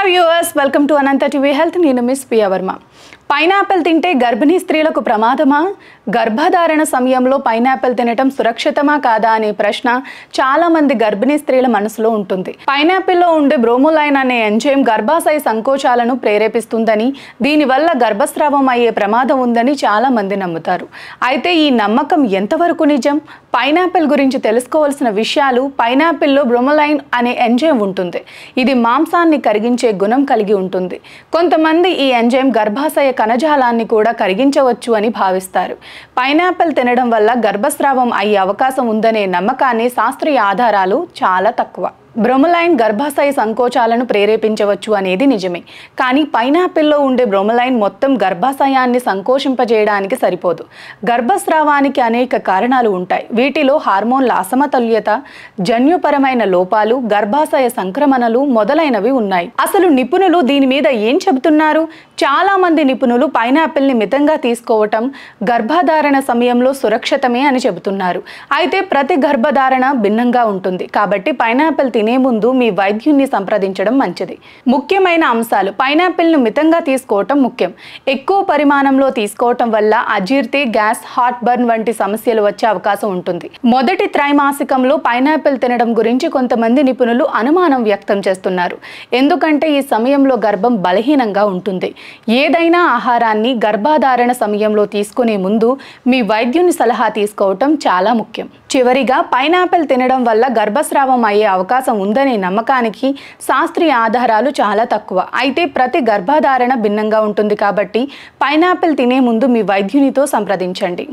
Viewers welcome to Anantha TV health. నేను miss Piya Varma. Pineapple తింటే గర్భిణీ స్త్రీలకు ప్రమాదమా? గర్భధారణ సమయంలో పైనాపిల్ తినటం సురక్షితమా కాదా అనే ప్రశ్న చాలా మంది గర్భిణీ స్త్రీల మనసులో ఉంటుంది. పైనాపిల్లో ఉండే బ్రోమోలైన్ అనే ఎంజైమ్ గర్భాశయ సంకోచాలను ప్రేరేపిస్తుందని, దీనివల్ల గర్భస్రావం అయ్యే ప్రమాదం ఉందని చాలా మంది నమ్ముతారు. అయితే ఈ నమ్మకం ఎంతవరకు నిజం? పైనాపిల్ గురించి తెలుసుకోవాల్సిన విషయాలు: పైనాపిల్లో బ్రోమోలైన్ అనే ఎంజైమ్ ఉంటుంది. ఇది మాంసాన్ని కరిగించే గుణం కలిగి ఉంటుంది. కొంతమంది ఈ ఎంజైమ్ గర్భాశయ కణజాలాన్ని కూడా కరిగించవచ్చు అని భావిస్తారు. పైనాపిల్ తినడం వల్ల గర్భస్రావం అయ్యే అవకాశం ఉందనే నమ్మకాన్ని శాస్త్రీయ ఆధారాలు చాలా తక్కువ. బ్రోమోలైన్ గర్భాశయ సంకోచాలను ప్రేరేపించవచ్చు అనేది నిజమే. కానీ పైనాపిల్లో ఉండే బ్రోమోలైన్ మొత్తం గర్భాశయాన్ని సంకోచింపజేయడానికి సరిపోదు. గర్భస్రావానికి అనేక కారణాలు ఉంటాయి. వీటిలో హార్మోన్ల అసమతుల్యత, జన్యుపరమైన లోపాలు, గర్భాశయ సంక్రమణలు మొదలైనవి ఉన్నాయి. అసలు నిపుణులు దీని మీద ఏం చెబుతున్నారు? చాలా మంది నిపుణులు పైనాపిల్ని మితంగా తీసుకోవటం గర్భధారణ సమయంలో సురక్షితమే అని చెబుతున్నారు. అయితే ప్రతి గర్భధారణ భిన్నంగా ఉంటుంది. కాబట్టి పైనాపిల్ తినే ముందు మీ వైద్యుని సంప్రదించడం మంచిది. ముఖ్యమైన అంశాలు: పైనాపిల్ను మితంగా తీసుకోవటం ముఖ్యం. ఎక్కువ పరిమాణంలో తీసుకోవటం వల్ల అజీర్తి, గ్యాస్, హార్ట్ బర్న్ వంటి సమస్యలు వచ్చే అవకాశం ఉంటుంది. మొదటి త్రైమాసికంలో పైనాపిల్ తినడం గురించి కొంతమంది నిపుణులు అనుమానం వ్యక్తం చేస్తున్నారు. ఎందుకంటే ఈ సమయంలో గర్భం బలహీనంగా ఉంటుంది. ఏదైనా ఆహారాన్ని గర్భధారణ సమయంలో తీసుకునే ముందు మీ వైద్యుని సలహా తీసుకోవటం చాలా ముఖ్యం. చివరిగా, పైనాపిల్ తినడం వల్ల గర్భస్రావం అయ్యే అవకాశం ఉందనే నమ్మకానికి శాస్త్రీయ ఆధారాలు చాలా తక్కువ. అయితే ప్రతి గర్భధారణ భిన్నంగా ఉంటుంది. కాబట్టి పైనాపిల్ తినే ముందు మీ వైద్యునితో సంప్రదించండి.